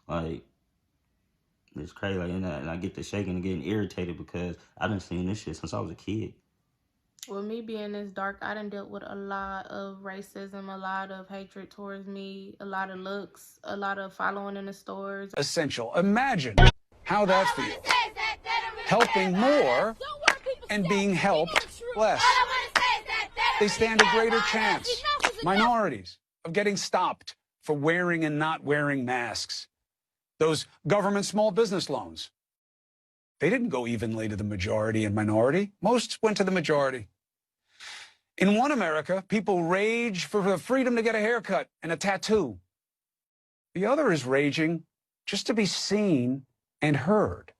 Like, it's crazy. Like, and I get to shaking and getting irritated because I done seen this shit since I was a kid. With me being this dark, I done dealt with a lot of racism, a lot of hatred towards me, a lot of looks, a lot of following in the stores. Essential. Imagine how that feels. Helping more and being helped less. They stand a greater chance, minorities, of getting stopped for wearing and not wearing masks. Those government small business loans, they didn't go evenly to the majority and minority. Most went to the majority. In one America, people rage for the freedom to get a haircut and a tattoo. The other is raging just to be seen and heard.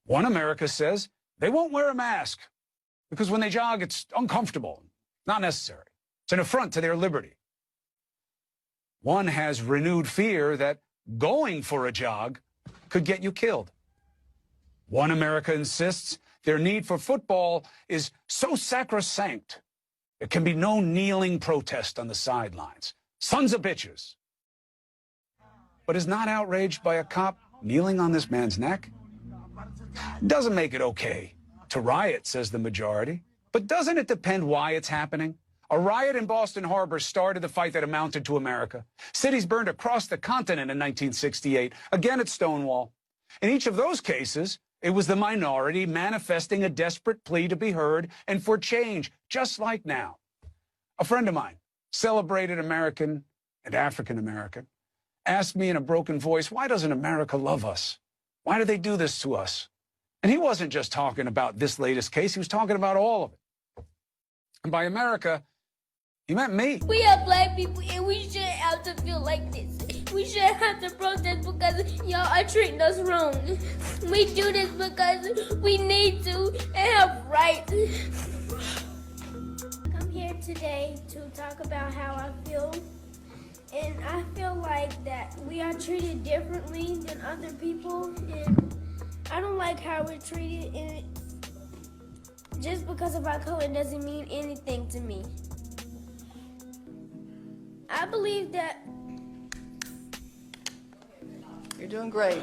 One America says they won't wear a mask because when they jog, it's uncomfortable, not necessary. It's an affront to their liberty. One has renewed fear that going for a jog could get you killed. One America insists their need for football is so sacrosanct, there can be no kneeling protest on the sidelines. Sons of bitches. But is not outraged by a cop kneeling on this man's neck? Doesn't make it okay to riot, says the majority. But doesn't it depend why it's happening? A riot in Boston Harbor started the fight that amounted to America. Cities burned across the continent in 1968, again at Stonewall. In each of those cases, it was the minority manifesting a desperate plea to be heard and for change, just like now. A friend of mine, celebrated American and African American, asked me in a broken voice, why doesn't America love us? Why do they do this to us? And he wasn't just talking about this latest case, he was talking about all of it. And by America, he meant me. We are black people and we shouldn't have to feel like this. We shouldn't have to protest because y'all are treating us wrong. We do this because we need to and have rights. I'm here today to talk about how I feel. And I feel like that we are treated differently than other people. And I don't like how we're treated. And just because of our color doesn't mean anything to me. I believe that you're doing great.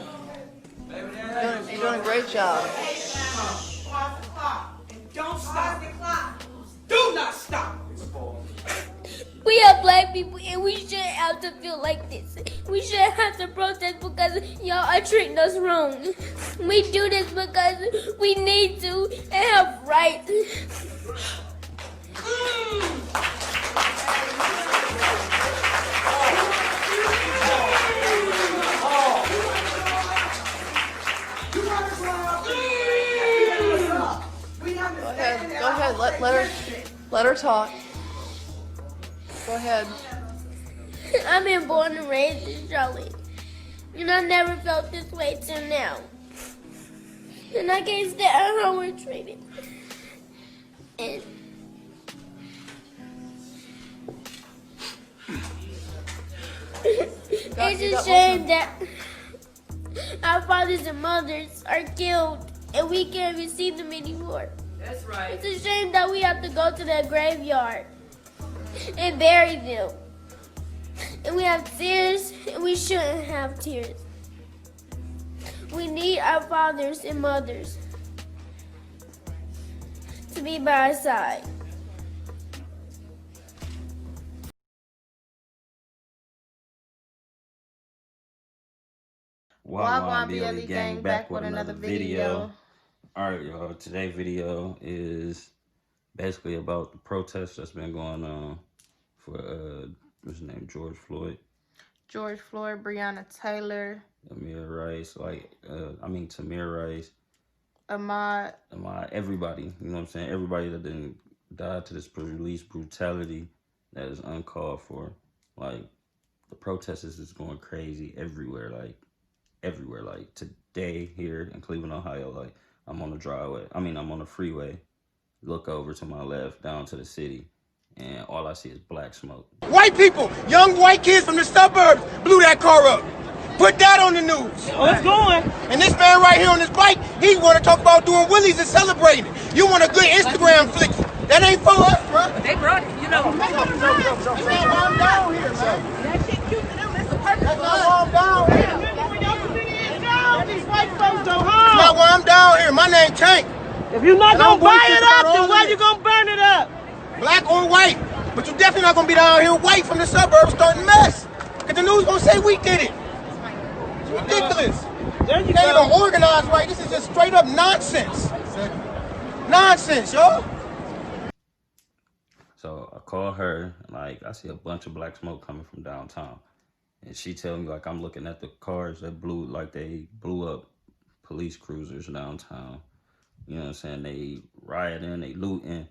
You're doing a great job. And don't stop. Do not stop. We are black people and we shouldn't have to feel like this. We shouldn't have to protest because y'all are treating us wrong. We do this because we need to and have rights. Go ahead. Let her talk. Go ahead. I've been born and raised in Charlotte, and I never felt this way till now. And I can't stand how we're treated. And it's a shame that our fathers and mothers are killed, and we can't even see them anymore. That's right. It's a shame that we have to go to the graveyard and bury them. And we have tears, and we shouldn't have tears. We need our fathers and mothers to be by our side. Wagwan BLE Gang back with another video. Alright, y'all. Today's video is basically about the protests that's been going on for, what's his name, George Floyd, Breonna Taylor, Tamir Rice, Ahmaud, everybody, you know what I'm saying? Everybody that didn't die to this police brutality that is uncalled for. Like, the protesters is going crazy everywhere. Like, today here in Cleveland, Ohio, like, I'm on the freeway, look over to my left, down to the city, and all I see is black smoke. White people, young white kids from the suburbs blew that car up. Put that on the news. Oh, it's going. And this man right here on this bike, he want to talk about doing wheelies and celebrating. You want a good Instagram flick. That ain't for us, bro. They brought it, you know. That's not why I'm down here, man. That shit cute to them. That's the purpose. That's not why I'm down here. name Tank. If you're not And I'm gonna buy voicing it about up, all then of why it. you gonna burn it up? Black or white. But you definitely not gonna be down here white from the suburbs starting mess. Cause the news gonna say we did it. It's ridiculous. There you You can't go. even organize right. This is just straight up nonsense. Nonsense, yo. So I call her, like, I see a bunch of black smoke coming from downtown. And she tell me, like, I'm looking at the cars that they blew up police cruisers downtown. You know what I'm saying? They rioting, they looting.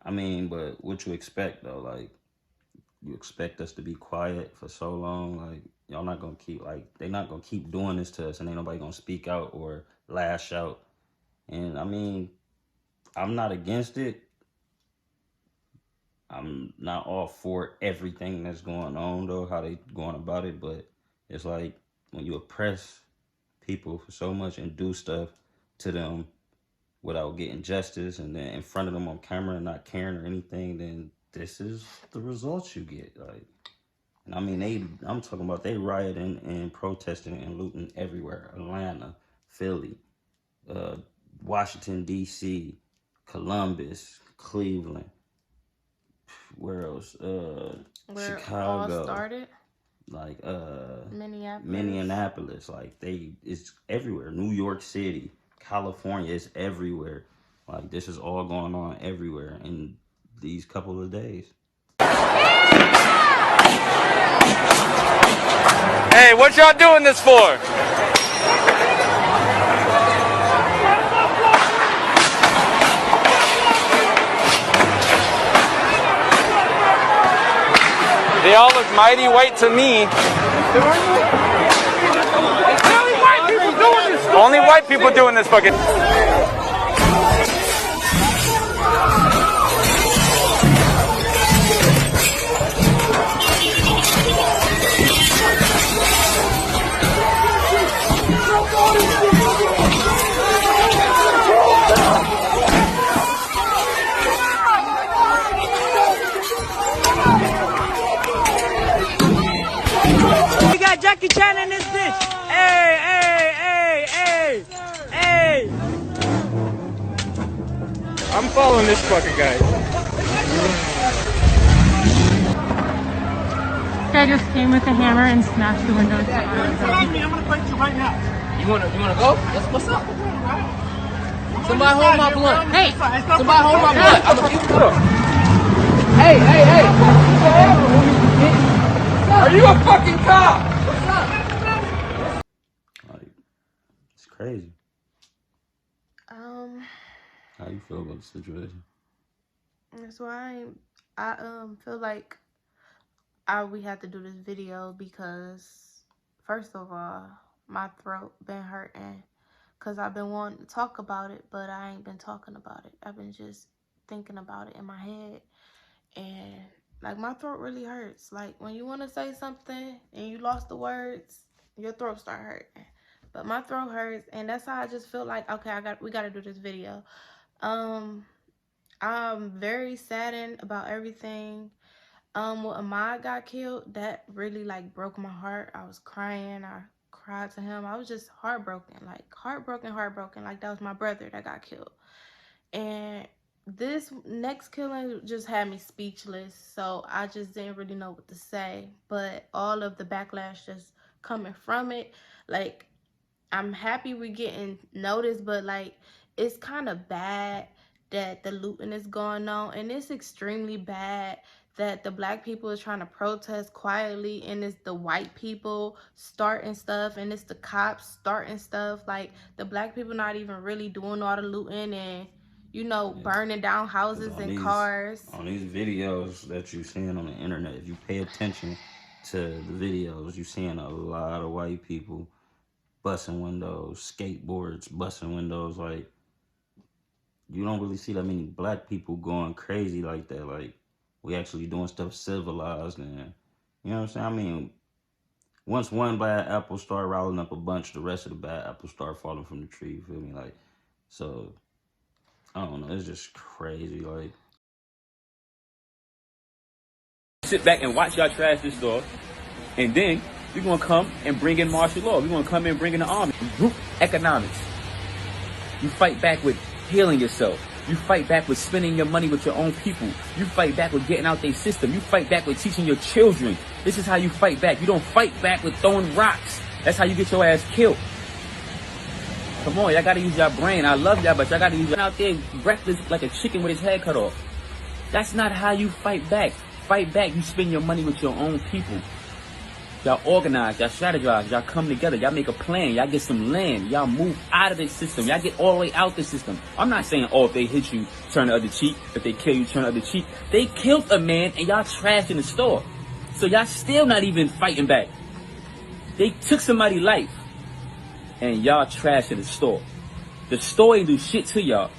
I mean, but what you expect, though? Like, you expect us to be quiet for so long? Like, y'all not gonna keep, like, they not gonna keep doing this to us, and ain't nobody gonna speak out or lash out. And, I mean, I'm not against it. I'm not all for everything that's going on, though, how they going about it, but it's like when you oppress people for so much and do stuff to them without getting justice, and then in front of them on camera and not caring or anything, then this is the results you get. Like, and I mean, I'm talking about they rioting and protesting and looting everywhere. Atlanta, Philly, Washington, D.C., Columbus, Cleveland. Where else? Where it Chicago. all started. Like Minneapolis. Like it's everywhere. New York City, California, it's everywhere. Like this is all going on everywhere in these couple of days. Hey, what y'all doing this for? They all look mighty white to me. Only white people doing this fucking. We got Jackie Chan in this bitch. Hey, hey, hey, hey, hey. I'm following this fucking guy. Guy just came with a hammer and smashed the windows. I'm gonna fight you right now. You wanna go? What's up? Somebody hold my blunt. Hey, Somebody hold my blunt. I'm gonna you up. Hey. Are you a fucking cop? Like it's crazy. How you feel about the situation? That's why I feel like we had to do this video because first of all, my throat been hurting because I've been wanting to talk about it, but I ain't been talking about it. I've been just thinking about it in my head, and like my throat really hurts. Like when you want to say something and you lost the words, your throat start hurting. But my throat hurts, and that's how I just feel like, okay, we got to do this video. I'm very saddened about everything. When Ahmad got killed, that really like broke my heart. I was crying. I cried to him. I was just heartbroken, like heartbroken. Like that was my brother that got killed. And this next killing just had me speechless. So I just didn't really know what to say. But all of the backlash just coming from it, like I'm happy we're getting noticed, but like it's kind of bad that the looting is going on, and it's extremely bad that the black people is trying to protest quietly, and it's the white people starting stuff, and it's the cops starting stuff. Like the black people not even really doing all the looting and, you know, burning down houses and cars. On these videos that you're seeing on the internet, if you pay attention to the videos, you're seeing a lot of white people busting windows, skateboards, busting windows. Like, you don't really see that many black people going crazy like that. Like, we actually doing stuff civilized, and you know what I'm saying? I mean, once one bad apple start riling up a bunch, the rest of the bad apples start falling from the tree, you feel me? Like, so, I don't know, it's just crazy, like. Sit back and watch y'all trash this store, and then we're gonna come and bring in martial law. We're gonna come in and bring in the army. Group economics. You fight back with healing yourself. You fight back with spending your money with your own people. You fight back with getting out their system. You fight back with teaching your children. This is how you fight back. You don't fight back with throwing rocks. That's how you get your ass killed. Come on, y'all gotta use your brain. I love y'all, but y'all gotta use your out there reckless like a chicken with his head cut off. That's not how you fight back. Fight back, you spend your money with your own people. Y'all organize, y'all strategize, y'all come together, y'all make a plan, y'all get some land, y'all move out of the system, y'all get all the way out the system. I'm not saying, oh, if they hit you, turn the other cheek. If they kill you, turn the other cheek. They killed a man and y'all trashed in the store. So y'all still not even fighting back. They took somebody's life and y'all trashed in the store. The store ain't do shit to y'all.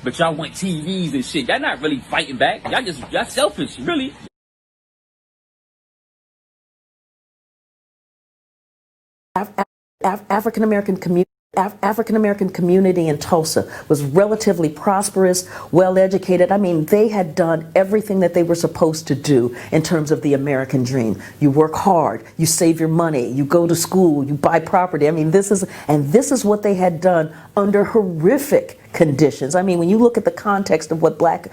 But y'all want TVs and shit. Y'all not really fighting back. Y'all selfish, really. African American community in Tulsa was relatively prosperous, well educated. I mean, they had done everything that they were supposed to do in terms of the American dream. You work hard, you save your money, you go to school, you buy property. I mean, this is what they had done under horrific conditions. I mean, when you look at the context of what Black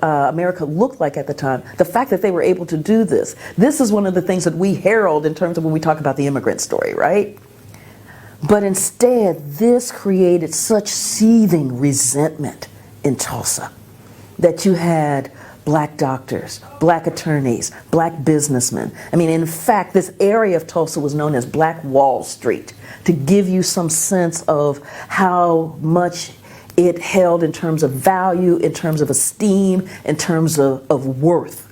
America looked like at the time, the fact that they were able to do this is one of the things that we herald in terms of when we talk about the immigrant story, right? But instead, this created such seething resentment in Tulsa that you had black doctors, black attorneys, black businessmen. I mean, in fact, this area of Tulsa was known as Black Wall Street, to give you some sense of how much it held in terms of value, in terms of esteem, in terms of worth.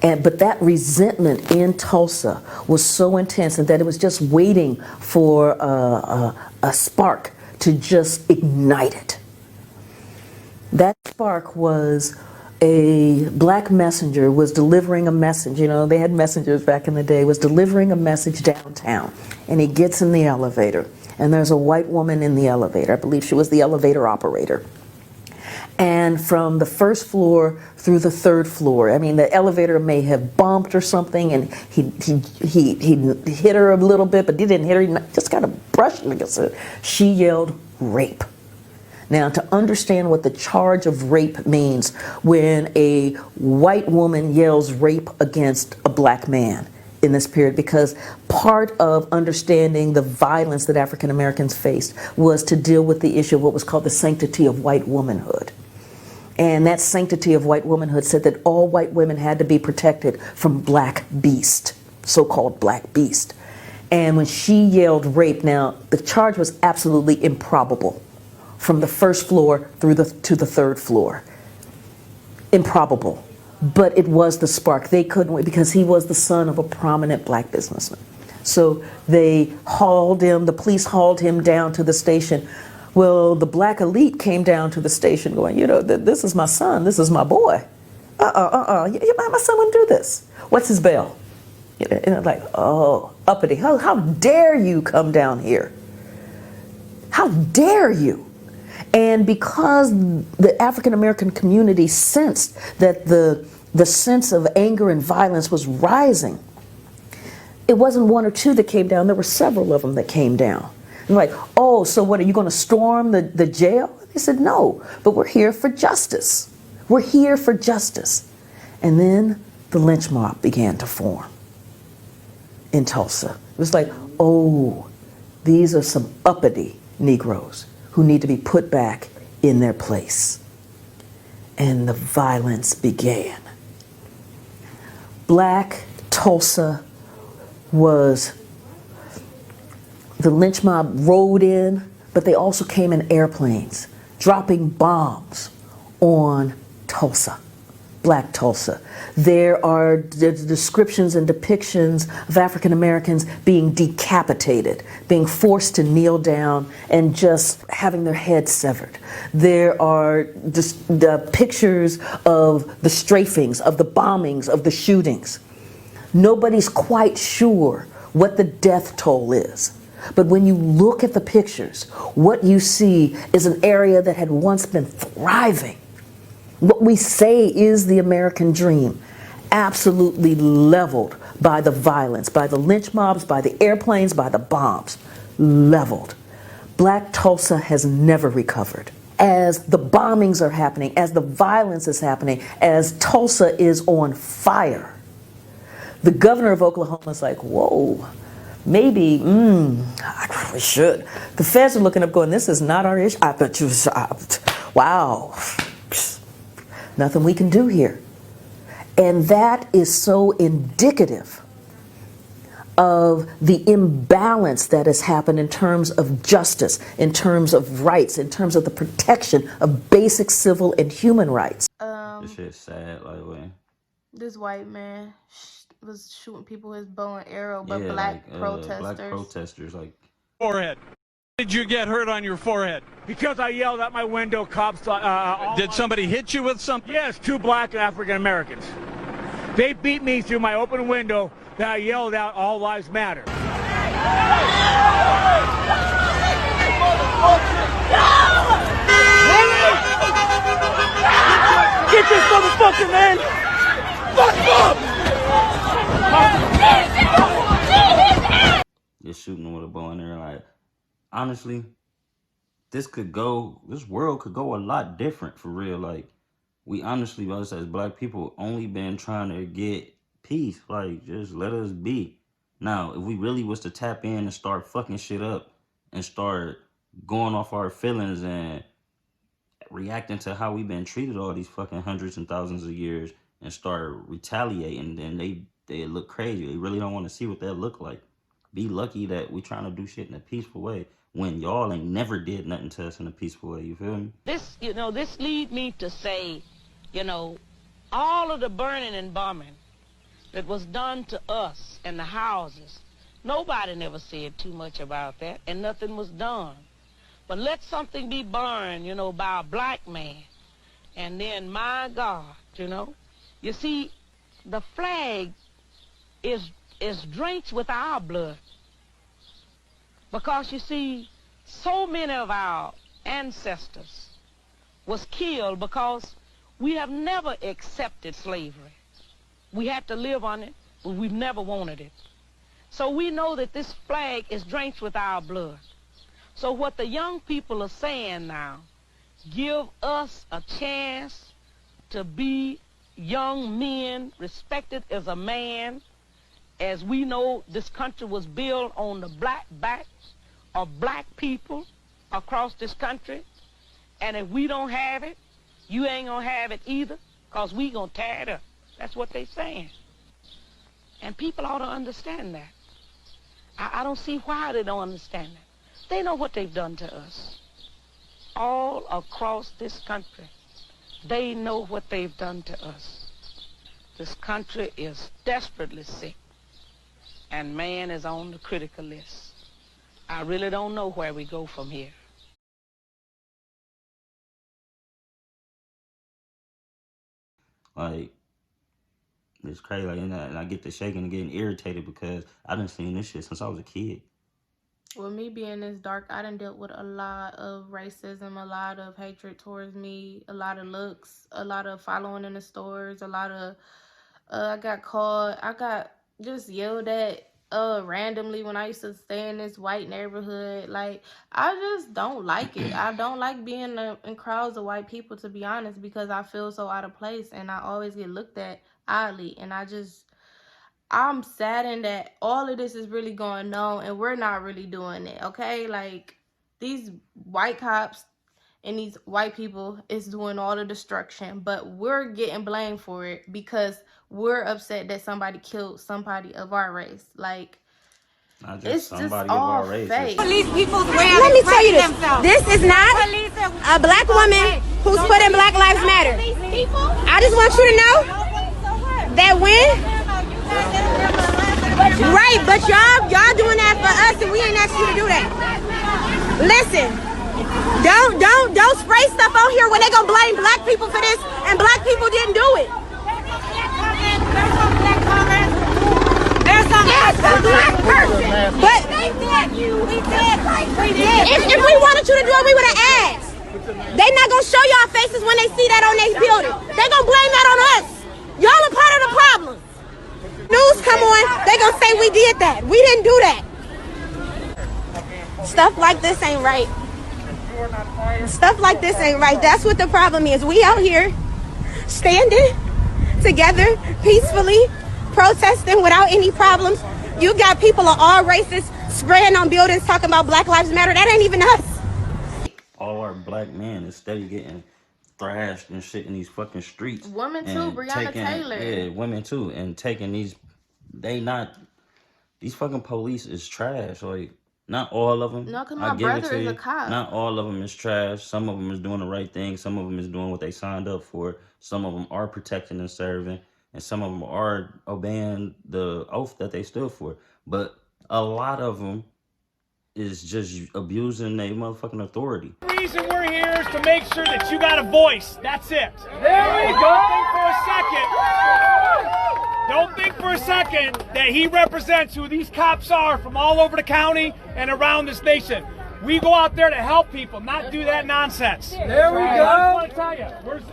But that resentment in Tulsa was so intense, and that it was just waiting for a spark to just ignite it. That spark was a black messenger was delivering a message. You know, they had messengers back in the day, was delivering a message downtown. And he gets in the elevator, and there's a white woman in the elevator. I believe she was the elevator operator. And from the first floor through the third floor, I mean, the elevator may have bumped or something, and he hit her a little bit, but he didn't hit her, he just kind of brushed against her. She yelled, "Rape." Now, to understand what the charge of rape means when a white woman yells rape against a black man in this period, because part of understanding the violence that African Americans faced was to deal with the issue of what was called the sanctity of white womanhood. And that sanctity of white womanhood said that all white women had to be protected from black beast, so-called black beast. And when she yelled rape, now the charge was absolutely improbable from the first floor through to the third floor. Improbable. But it was the spark. They couldn't wait because he was the son of a prominent black businessman. So they hauled him, the police hauled him down to the station. Well, the black elite came down to the station going, you know, this is my son, this is my boy. My son wouldn't do this. What's his bail? And like, oh, uppity, how dare you come down here? How dare you? And because the African American community sensed that the sense of anger and violence was rising, it wasn't one or two that came down, there were several of them that came down. And like, oh, so what, are you going to storm the jail? They said, no, but we're here for justice. We're here for justice. And then the lynch mob began to form in Tulsa. It was like, oh, these are some uppity Negroes who need to be put back in their place. And the violence began. Black Tulsa was, the lynch mob rode in, but they also came in airplanes, dropping bombs on Tulsa, Black Tulsa. There are descriptions and depictions of African Americans being decapitated, being forced to kneel down and just having their heads severed. There are just the pictures of the strafings, of the bombings, of the shootings. Nobody's quite sure what the death toll is. But when you look at the pictures, what you see is an area that had once been thriving. What we say is the American dream, absolutely leveled by the violence, by the lynch mobs, by the airplanes, by the bombs, leveled. Black Tulsa has never recovered. As the bombings are happening, as the violence is happening, as Tulsa is on fire, the governor of Oklahoma is like, whoa, maybe, I probably should. The feds are looking up going, this is not our issue. I bet you, wow, nothing we can do here. And that is so indicative of the imbalance that has happened in terms of justice, in terms of rights, in terms of the protection of basic civil and human rights. This shit's sad, like, when This white man was shooting people with his bow and arrow, but yeah, black like, protesters. black protesters, like. Forehead. Did you get hurt on your forehead? Because I yelled out my window, cops. Did somebody hit you with something? Yes, 2 black and African Americans. They beat me through my open window that I yelled out, all lives matter. Get this motherfucker, man! Fuck up! Just shooting them with a bow and arrow, like, honestly, this world could go a lot different for real. Like, we honestly, us as black people, only been trying to get peace. Like, just let us be. Now, if we really was to tap in and start fucking shit up and start going off our feelings and reacting to how we've been treated all these fucking hundreds and thousands of years and start retaliating, then they look crazy. They really don't want to see what that look like. Be lucky that we trying to do shit in a peaceful way when y'all ain't never did nothing to us in a peaceful way. You feel me? This lead me to say, all of the burning and bombing that was done to us and the houses, nobody never said too much about that, and nothing was done. But let something be burned, by a black man, and then, my God, you see, the flag is drenched with our blood. Because, you see, so many of our ancestors was killed because we have never accepted slavery. We had to live on it, but we've never wanted it. So we know that this flag is drenched with our blood. So what the young people are saying now, give us a chance to be young men, respected as a man, as we know this country was built on the black backs of black people across this country. And if we don't have it, you ain't gonna have it either, because we gonna tear it up. That's what they saying. And people ought to understand that. I don't see why they don't understand that. They know what they've done to us. All across this country, they know what they've done to us. This country is desperately sick, and man is on the critical list. I really don't know where we go from here. Like, it's crazy, like, and I get to shaking and getting irritated because I done seen this shit since I was a kid. With me being this dark, I done dealt with a lot of racism, a lot of hatred towards me, a lot of looks, a lot of following in the stores, a lot of, I got just yelled at randomly when I used to stay in this white neighborhood. Like, I just don't like it. I don't like being in crowds of white people, to be honest, because I feel so out of place and I always get looked at oddly, and I'm saddened that all of this is really going on and we're not really doing it, okay? Like, these white cops and these white people is doing all the destruction, but we're getting blamed for it because we're upset that somebody killed somebody of our race. Like, Not just it's somebody just of all our race. fake. Police people's way of expressing themselves. This is not a black woman who's putting Black Lives Matter. I just want you to know that when... Right, but y'all doing that for us, and we ain't asked you to do that. Listen, don't spray stuff on here when they gonna blame black people for this, and black people didn't do it. There's some black person, but we did. If we wanted you to do it, we would have asked. They not gonna show y'all faces when they see that on their building. They gonna blame that on us. Y'all are part of the problem. News come on, they gonna say we did that. We didn't do that. Stuff like this ain't right. Stuff like this ain't right. That's what the problem is. We out here standing together peacefully, protesting without any problems. You got people of all races spraying on buildings talking about Black Lives Matter. That ain't even us. All our black men is steady getting thrashed and shit in these fucking streets. Women too, Breonna Taylor. Yeah, women too, and taking these. These fucking police is trash. Like, not all of them. No, because my brother is a cop. Not all of them is trash. Some of them is doing the right thing. Some of them is doing what they signed up for. Some of them are protecting and serving. And some of them are obeying the oath that they stood for. But a lot of them is just abusing their motherfucking authority. The reason we're here is to make sure that you got a voice. That's it. There we go. Don't think for a second that he represents who these cops are from all over the county and around this nation. We go out there to help people, not do that nonsense. There we go. I want to tell you,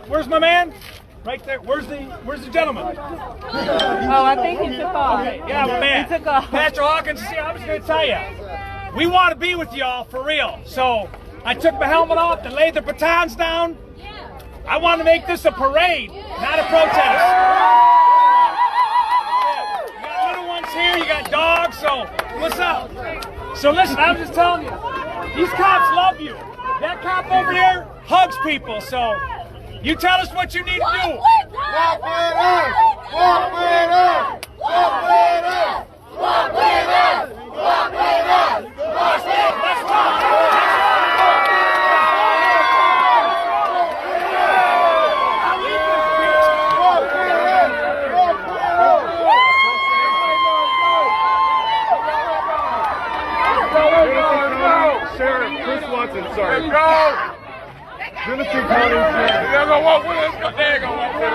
where's my man? Right there. Where's the gentleman? Oh, I think he took off. Okay, yeah, my man. He took off. Pastor Hawkins, see, I was going to tell you, we want to be with y'all for real. So I took my helmet off and laid the batons down. I want to make this a parade, not a protest. Here you got dogs, so what's up? So listen, I'm just telling you, these cops love you. That cop over there hugs people, so you tell us what you need to do. Walk with us! Walk with us! Walk with us! Walk with us! Walk with us! Let's talk. Sorry. Go! Genesee County. They're gonna walk with us. They're gonna walk with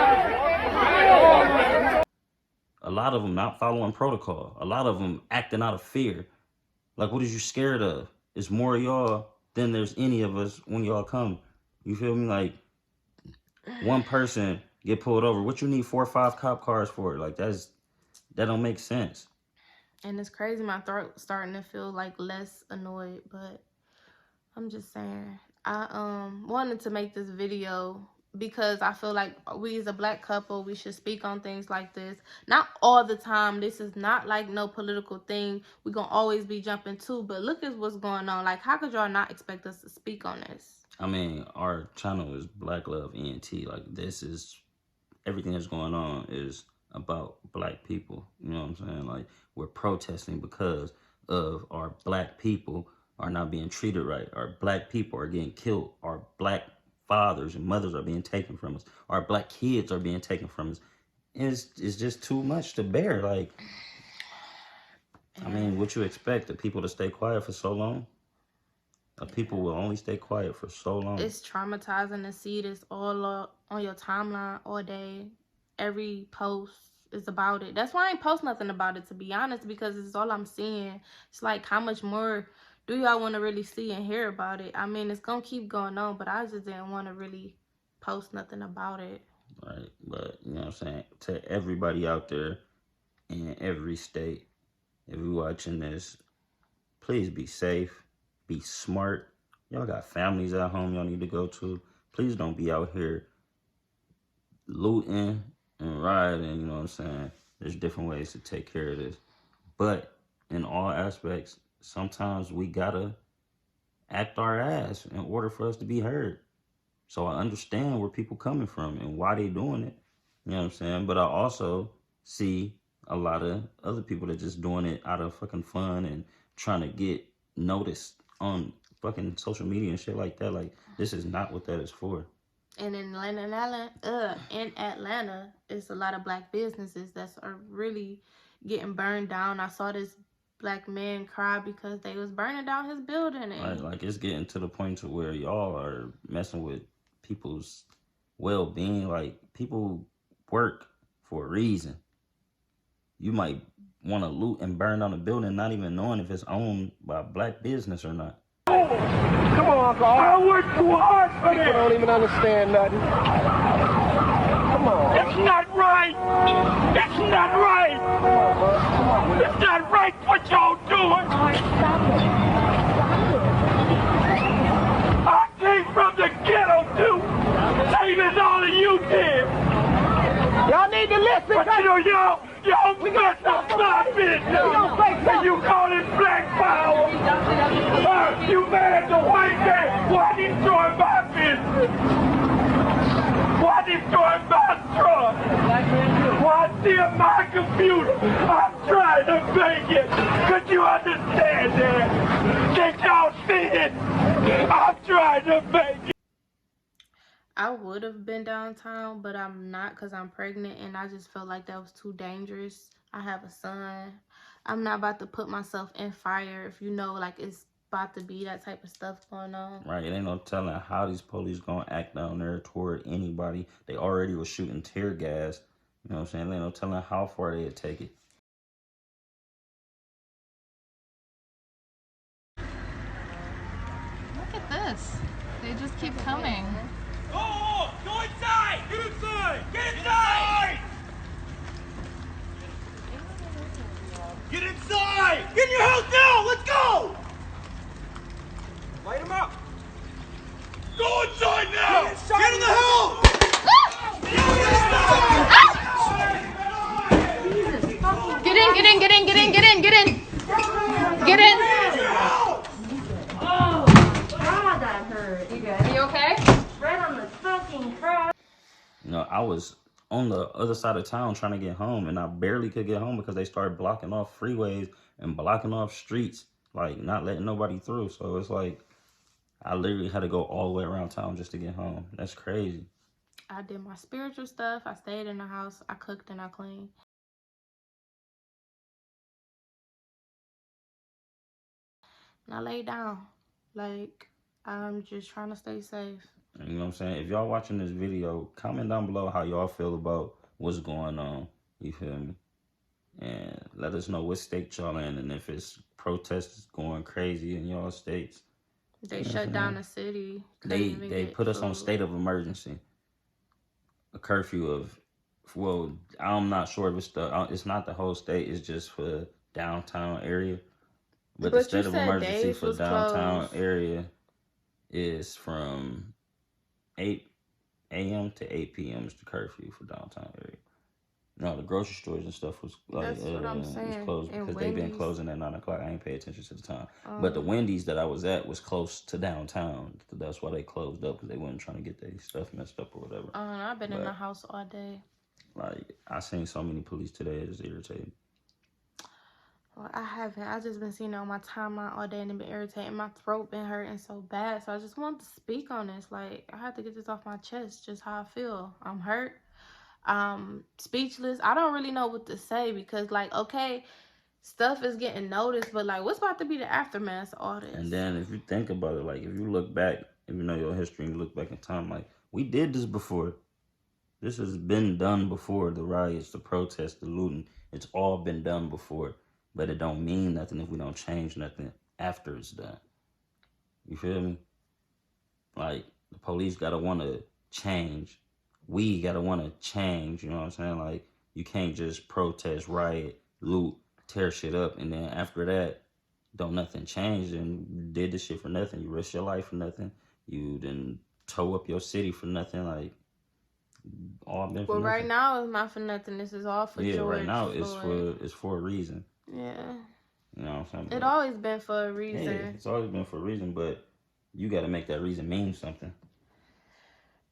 us. A lot of them not following protocol. A lot of them acting out of fear. Like, what is you scared of? It's more of y'all than there's any of us when y'all come. You feel me? Like, one person get pulled over. What you need 4 or 5 cop cars for? Like, that don't make sense. And it's crazy. My throat starting to feel like less annoyed, but I'm just saying, I wanted to make this video because I feel like we as a black couple, we should speak on things like this. Not all the time. This is not like no political thing. We're going to always be jumping to, but look at what's going on. Like, how could y'all not expect us to speak on this? I mean, our channel is Black Love ENT. Like, this is, everything that's going on is about black people. You know what I'm saying? Like, we're protesting because of our black people are not being treated right. Our black people are getting killed. Our black fathers and mothers are being taken from us. Our black kids are being taken from us. It's just too much to bear. Like, I mean, what you expect, the people to stay quiet for so long? People will only stay quiet for so long. It's traumatizing to see this all on your timeline all day. Every post is about it. That's why I ain't post nothing about it, to be honest, because it's all I'm seeing. It's like, how much more do y'all want to really see and hear about it? I mean, it's going to keep going on, but I just didn't want to really post nothing about it. Right, but, you know what I'm saying? To everybody out there in every state, if you're watching this, please be safe, be smart. Y'all got families at home y'all need to go to. Please don't be out here looting and rioting, you know what I'm saying? There's different ways to take care of this. But in all aspects, sometimes we gotta act our ass in order for us to be heard. So I understand where people coming from and why they doing it. You know what I'm saying? But I also see a lot of other people that just doing it out of fucking fun and trying to get noticed on fucking social media and shit like that. Like, this is not what that is for. And in Atlanta, it's a lot of black businesses that are really getting burned down. I saw this black man cry because they was burning down his building. And right, like, it's getting to the point to where y'all are messing with people's well-being. Like, people work for a reason. You might want to loot and burn down a building not even knowing if it's owned by a black business or not. Come on, Uncle. I work too hard for this. People don't even understand nothing. Come on. It's not right. It's not right. It's not right what y'all doing. beautiful. I'm trying to make it. Could you understand that? Can't y'all see it? I'm trying to make it. I would have been downtown, but I'm not because I'm pregnant, and I just felt like that was too dangerous. I have a son. I'm not about to put myself in fire if you know, like, it's about to be that type of stuff going on. Right, it ain't no telling how these police gonna act down there toward anybody. They already was shooting tear gas. You know what I'm saying? There ain't no telling how far they'd take it. Look at this. They just keep coming. Oh, go inside! Get inside! Get inside! Get inside! Get in your house now! Let's go! Light him up! Go inside now! Get in the house! Get in, get in, get in, get in, get in, get in. Get in. Oh, God, that hurt. You good? Are you okay? Right on the fucking cross. You know, I was on the other side of town trying to get home, and I barely could get home because they started blocking off freeways and blocking off streets, like not letting nobody through. So it's like I literally had to go all the way around town just to get home. That's crazy. I did my spiritual stuff. I stayed in the house. I cooked and I cleaned. And I laid down. Like, I'm just trying to stay safe. You know what I'm saying? If y'all watching this video, comment down below how y'all feel about what's going on. You feel me? And let us know what state y'all in, and if it's protests going crazy in y'all states. They shut down the city. They put us on state of emergency. A curfew of, well, I'm not sure if it's not the whole state. It's just for downtown area. But the state of emergency for downtown area is from 8 a.m. to 8 p.m. is the curfew for downtown area. No, the grocery stores and stuff was like was closed because they've been closing at 9 o'clock. I ain't pay attention to the time. But the Wendy's that I was at was close to downtown. That's why they closed up, because they weren't trying to get their stuff messed up or whatever. I've been in the house all day. Like, I seen so many police today, it's irritating. Well, I haven't. I just been seeing it on my timeline all day and it been irritating. My throat been hurting so bad. So I just wanted to speak on this. Like, I have to get this off my chest, just how I feel. I'm hurt. Speechless. I don't really know what to say because, like, okay, stuff is getting noticed, but like, what's about to be the aftermath of all this? And then if you think about it, like, if you look back, if you know your history and you look back in time, like, we did this before. This has been done before. The riots, the protests, the looting, it's all been done before. But it don't mean nothing if we don't change nothing after it's done. You feel me? Like, the police gotta wanna change. We gotta wanna change, you know what I'm saying? Like, you can't just protest, riot, loot, tear shit up, and then after that, don't nothing change, and you did this shit for nothing. You risked your life for nothing. You didn't tow up your city for nothing. Like, all been for nothing. Well, right now it's not for nothing. This is all for George. Yeah, right now it's for a reason. Yeah. You know what I'm saying? It always been for a reason. Yeah, it's always been for a reason, but you got to make that reason mean something.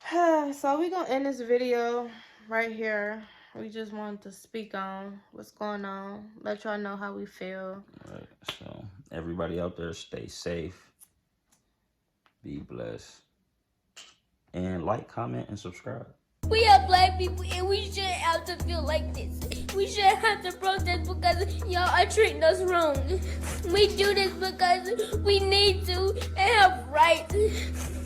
So we're going to end this video right here. We just wanted to speak on what's going on. Let y'all know how we feel. All right. So everybody out there, stay safe. Be blessed. And like, comment, and subscribe. We are black people and we shouldn't have to feel like this. We shouldn't have to protest because y'all are treating us wrong. We do this because we need to and have rights.